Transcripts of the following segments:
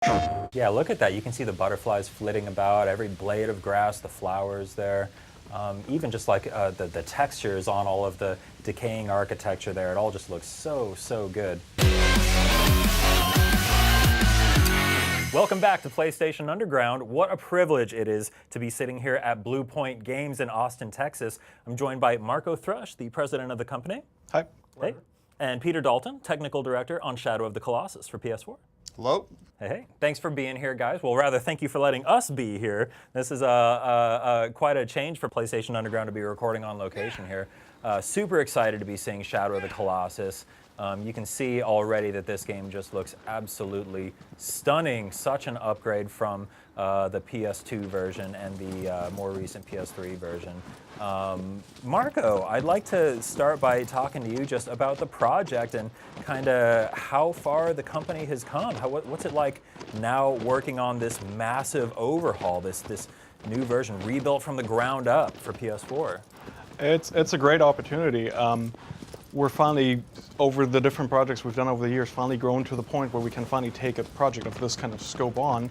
Yeah, look at that. You can see the butterflies flitting about, every blade of grass, the flowers there. Even just like the textures on all of the decaying architecture there, it all just looks so, so good. Welcome back to PlayStation Underground. What a privilege it is to be sitting here at Blue Point Games in Austin, Texas. I'm joined by Marco Thrush, the president of the company. Hi. Hey. And Peter Dalton, technical director on Shadow of the Colossus for PS4. Hello. Hey, thanks for being here, guys. Well, rather, thank you for letting us be here. This is quite a change for PlayStation Underground to be recording on location here. Super excited to be seeing Shadow of the Colossus. You can see already that this game just looks absolutely stunning. Such an upgrade from the PS2 version and the more recent PS3 version. Marco, I'd like to start by talking to you just about the project and kind of how far the company has come. What's it like now working on this massive overhaul, this new version rebuilt from the ground up for PS4? It's a great opportunity. We're finally, over the different projects we've done over the years, finally grown to the point where we can finally take a project of this kind of scope on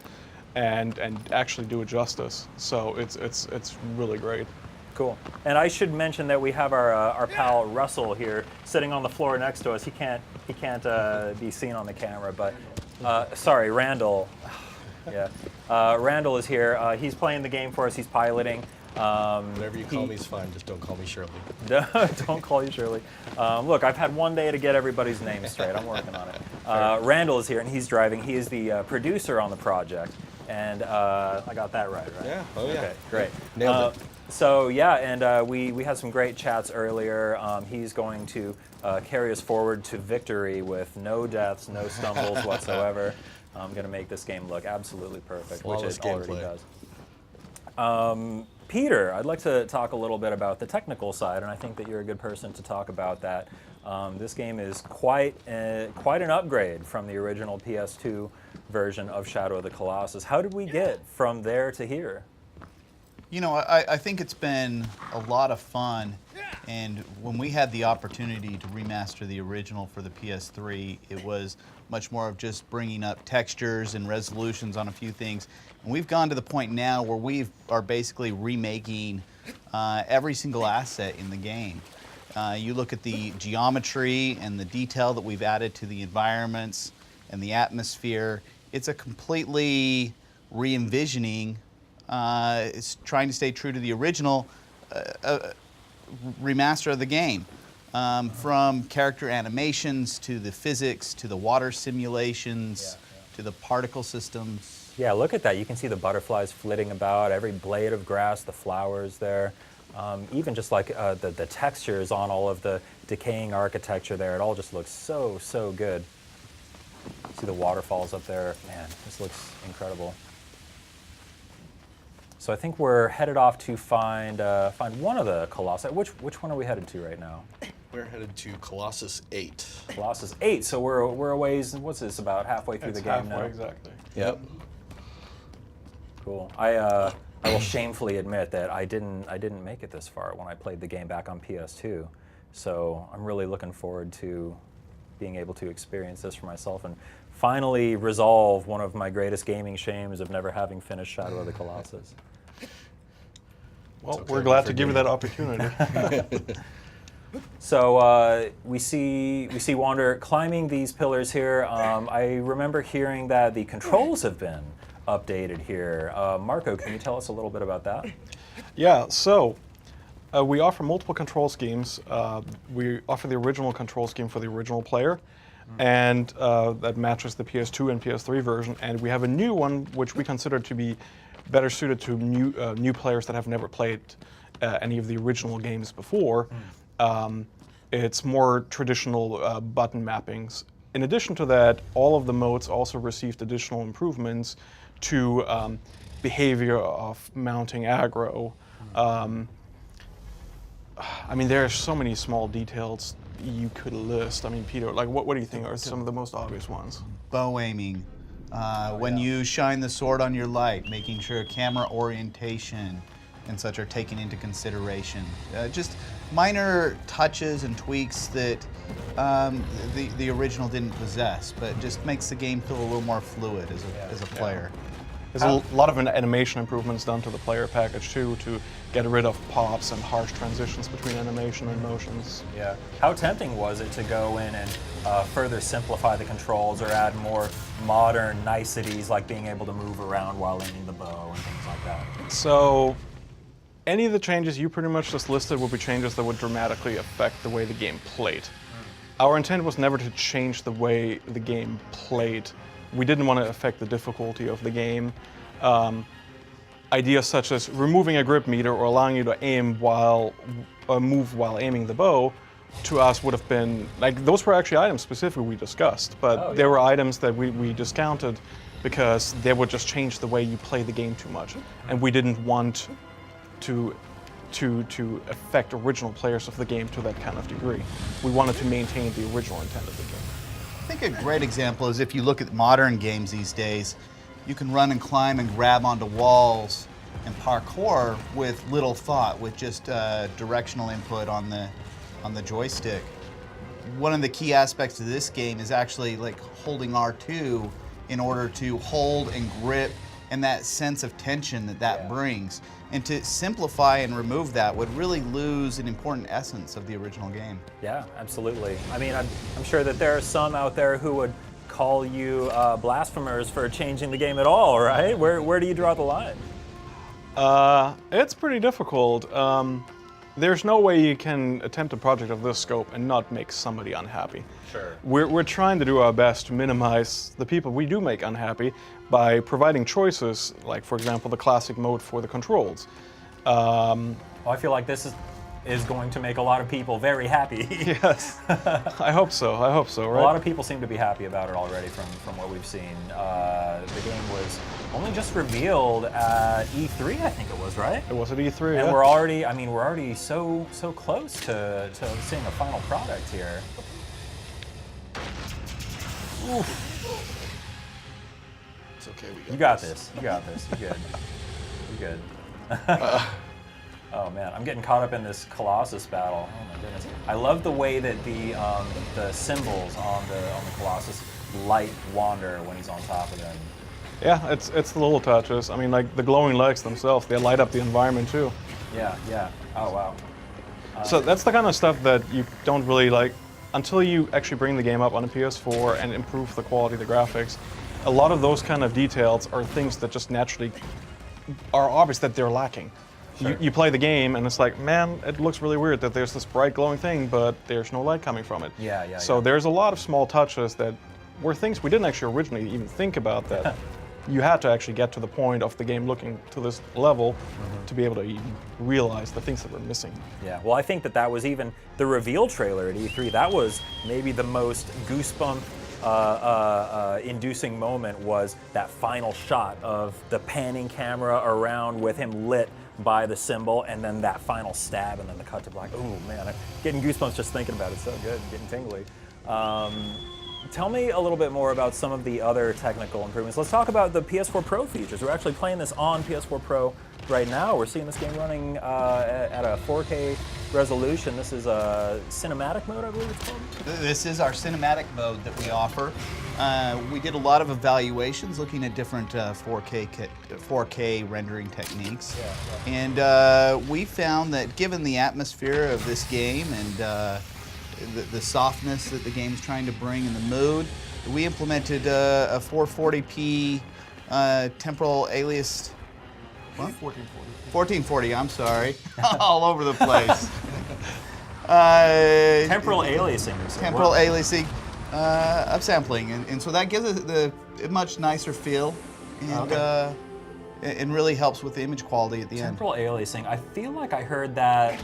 and actually do it justice. So it's really great. Cool. And I should mention that we have our pal Russell here sitting on the floor next to us. He can't be seen on the camera, but sorry, Randall. Yeah, Randall is here. He's playing the game for us. He's piloting. Whatever you call me is fine, just don't call me Shirley. Don't call you Shirley. Look, I've had one day to get everybody's names straight. I'm working on it. Randall is here, and he's driving. He is the producer on the project, and I got that right? Yeah, oh yeah. Okay, great. Nailed it. So yeah, and we had some great chats earlier. He's going to carry us forward to victory with no deaths, no stumbles whatsoever. I'm going to make this game look absolutely perfect, Flawless which it already gameplay. does. Peter, I'd like to talk a little bit about the technical side, and I think that you're a good person to talk about that. This game is quite an upgrade from the original PS2 version of Shadow of the Colossus. How did we get from there to here? You know, I think it's been a lot of fun, and when we had the opportunity to remaster the original for the PS3, it was much more of just bringing up textures and resolutions on a few things. And we've gone to the point now where we are basically remaking every single asset in the game. You look at the geometry and the detail that we've added to the environments and the atmosphere. It's a completely re-envisioning. It's trying to stay true to the original remaster of the game. From character animations to the physics to the water simulations to the particle systems. Yeah, look at that. You can see the butterflies flitting about, every blade of grass, the flowers there. Even just like the textures on all of the decaying architecture there, it all just looks so, so good. See the waterfalls up there. Man, this looks incredible. So I think we're headed off to find one of the Colossi. Which one are we headed to right now? We're headed to Colossus 8. Colossus 8. So we're a ways. What's this? About halfway through the game now. Exactly. Yep. Cool. I will shamefully admit that I didn't make it this far when I played the game back on PS2. So I'm really looking forward to being able to experience this for myself and finally resolve one of my greatest gaming shames of never having finished Shadow of the Colossus. Well, okay, we're glad to give you that opportunity. So we see Wander climbing these pillars here. I remember hearing that the controls have been updated here. Marco, can you tell us a little bit about that? Yeah, so we offer multiple control schemes. We offer the original control scheme for the original player, and that matches the PS2 and PS3 version. And we have a new one which we consider to be better suited to new players that have never played any of the original games before. It's more traditional button mappings. In addition to that, all of the modes also received additional improvements to behavior of mounting aggro. I mean, there are so many small details you could list. I mean, Peter, like, what do you think are some of the most obvious ones? Bow aiming. When you shine the sword on your light, making sure camera orientation and such are taken into consideration. Just minor touches and tweaks that the original didn't possess, but just makes the game feel a little more fluid as a player. There's a lot of animation improvements done to the player package too, to get rid of pops and harsh transitions between animation and motions. Yeah. How tempting was it to go in and further simplify the controls or add more modern niceties like being able to move around while aiming the bow and things like that? So, any of the changes you pretty much just listed would be changes that would dramatically affect the way the game played. Our intent was never to change the way the game played. We didn't want to affect the difficulty of the game. Ideas such as removing a grip meter or allowing you to aim while move while aiming the bow, to us would have been like those were actually items specifically we discussed, but there were items that we discounted because they would just change the way you play the game too much, and we didn't want to affect original players of the game to that kind of degree. We wanted to maintain the original intent of the game. I think a great example is if you look at modern games these days, you can run and climb and grab onto walls and parkour with little thought, with just directional input on the joystick. One of the key aspects of this game is actually like holding R2 in order to hold and grip, and that sense of tension that brings. And to simplify and remove that would really lose an important essence of the original game. Yeah, absolutely. I mean, I'm sure that there are some out there who would call you blasphemers for changing the game at all, right? Where do you draw the line? It's pretty difficult. There's no way you can attempt a project of this scope and not make somebody unhappy. Sure. We're trying to do our best to minimize the people we do make unhappy by providing choices, like, for example, the classic mode for the controls. Well, I feel like this is going to make a lot of people very happy. Yes, I hope so, right? A lot of people seem to be happy about it already from what we've seen. The game was only just revealed at E3, I think it was, right? It was at E3, And yeah. we're already so close to seeing a final product here. Oof. It's okay. You got this. You got this. You're good. You're good. Oh man, I'm getting caught up in this Colossus battle. Oh my goodness. I love the way that the symbols on the Colossus light wander when he's on top of them. Yeah, it's the little touches. I mean, like the glowing legs themselves, they light up the environment too. Yeah, yeah. Oh wow. So that's the kind of stuff that you don't really like until you actually bring the game up on a PS4 and improve the quality of the graphics. A lot of those kind of details are things that just naturally are obvious that they're lacking. Sure. You play the game and it's like, man, it looks really weird that there's this bright glowing thing, but there's no light coming from it. Yeah, yeah. So yeah. there's a lot of small touches that were things we didn't actually originally even think about that you had to actually get to the point of the game looking to this level to be able to even realize the things that were missing. Yeah, well, I think that was even the reveal trailer at E3. That was maybe the most goosebump inducing moment, was that final shot of the panning camera around with him lit by the symbol, and then that final stab, and then the cut to black. Oh man, I'm getting goosebumps just thinking about it. It's so good, getting tingly. Tell me a little bit more about some of the other technical improvements. Let's talk about the PS4 Pro features. We're actually playing this on PS4 Pro right now. We're seeing this game running at a 4K resolution. This is a cinematic mode, I believe it's called. This is our cinematic mode that we offer. We did a lot of evaluations looking at different 4K rendering techniques. And we found that given the atmosphere of this game and the softness that the game's trying to bring in the mood, we implemented a 440p temporal alias. What? 1440, I'm sorry. All over the place. Temporal aliasing. Temporal aliasing, upsampling. And so that gives it a much nicer feel, and and really helps with the image quality at the end. Temporal aliasing. I feel like I heard that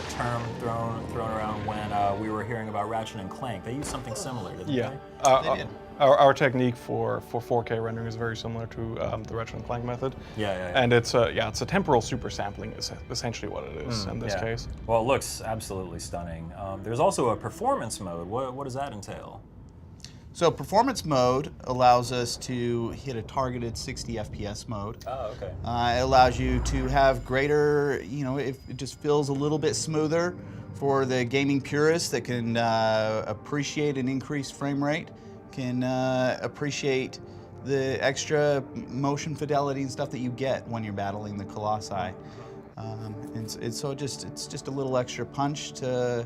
term thrown around when we were hearing about Ratchet and Clank. They used something similar, didn't Yeah. they? They did. Our technique for 4K rendering is very similar to the Ratchet and Clank method. Yeah. And it's a temporal super sampling is essentially what it is in this case. Well, it looks absolutely stunning. There's also a performance mode. What does that entail? So performance mode allows us to hit a targeted 60 FPS mode. Oh, okay. It allows you to have greater, it just feels a little bit smoother for the gaming purists that can appreciate an increased frame rate, can appreciate the extra motion fidelity and stuff that you get when you're battling the Colossi. So it's just a little extra punch to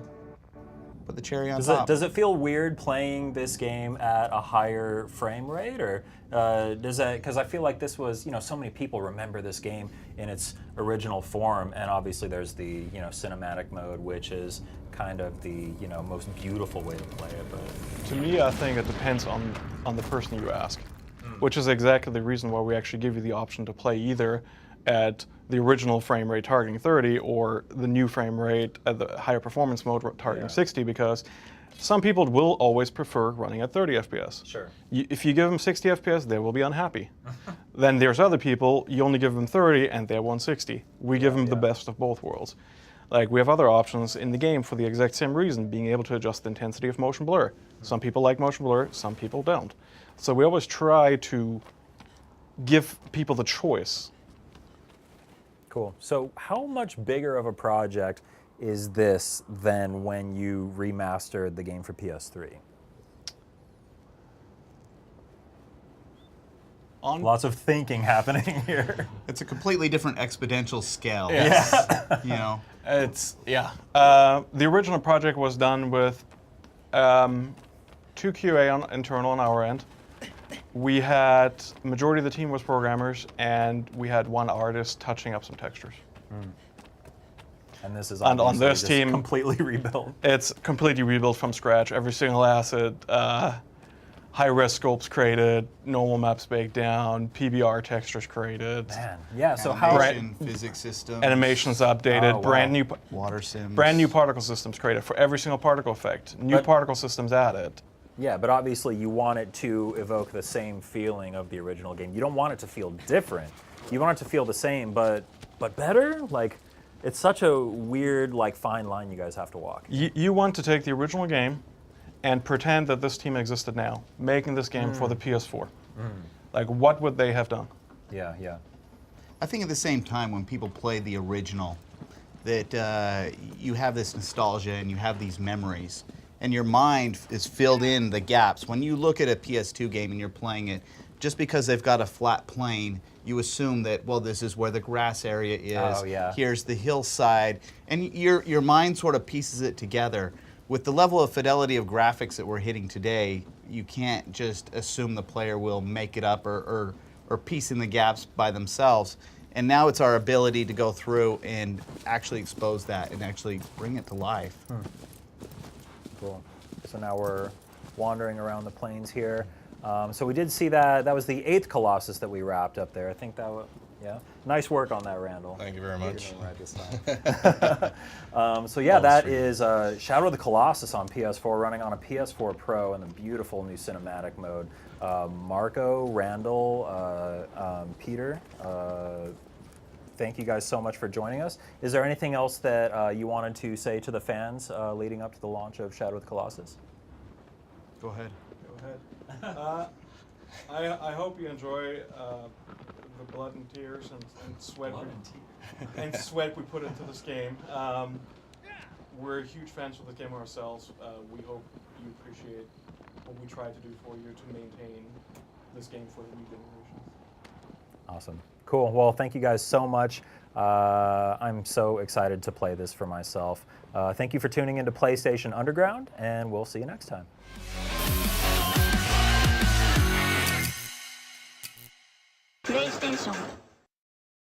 put the cherry on top. Does it feel weird playing this game at a higher frame rate, or does that? Because I feel like this was, so many people remember this game in its original form, and obviously there's the, cinematic mode, which is kind of the, most beautiful way to play it. But To me, I think it depends on the person you ask, which is exactly the reason why we actually give you the option to play either at the original frame rate targeting 30 or the new frame rate at the higher performance mode targeting 60, because some people will always prefer running at 30 FPS. Sure. If you give them 60 FPS, they will be unhappy. Then there's other people, you only give them 30 and they're 160. We give them the best of both worlds. Like, we have other options in the game for the exact same reason, being able to adjust the intensity of motion blur. Some people like motion blur, some people don't. So we always try to give people the choice. Cool. So how much bigger of a project is this than when you remastered the game for PS3? Lots of thinking happening here. It's a completely different exponential scale. Yeah. It's the original project was done with 2 QA internal on our end. We had majority of the team was programmers, and we had 1 artist touching up some textures. And this is And on obviously this just team, completely rebuilt. It's completely rebuilt from scratch. Every single asset, high-res scopes created, normal maps baked down, PBR textures created, Man, yeah. So how? Animation, physics systems, animations updated, Oh, wow. water sims. brand new particle systems created for every single particle effect. New But- particle systems added. Yeah, but obviously you want it to evoke the same feeling of the original game. You don't want it to feel different. You want it to feel the same, but better. Like, it's such a weird, fine line you guys have to walk. You want to take the original game and pretend that this team existed now, making this game for the PS4. Like, what would they have done? Yeah, yeah. I think at the same time when people play the original, that you have this nostalgia and you have these memories, and your mind is filled in the gaps. When you look at a PS2 game and you're playing it, just because they've got a flat plane, you assume that, well, this is where the grass area is. Oh, yeah. Here's the hillside, and your mind sort of pieces it together. With the level of fidelity of graphics that we're hitting today, you can't just assume the player will make it up or piece in the gaps by themselves. And now it's our ability to go through and actually expose that and actually bring it to life. Cool. So now we're wandering around the plains here. So we did see that was the 8th Colossus that we wrapped up there. I think that was, yeah. Nice work on that, Randall. Thank you very much. You're doing right this time. So yeah, that is Shadow of the Colossus on PS4, running on a PS4 Pro in the beautiful new cinematic mode. Marco, Randall, Peter, thank you guys so much for joining us. Is there anything else that you wanted to say to the fans leading up to the launch of Shadow of the Colossus? Go ahead. Go ahead. I hope you enjoy the blood and tears and sweat sweat we put into this game. We're huge fans of the game ourselves. We hope you appreciate what we try to do for you to maintain this game for the new generations. Awesome. Cool. Well, thank you guys so much. I'm so excited to play this for myself. Thank you for tuning into PlayStation Underground, and we'll see you next time. PlayStation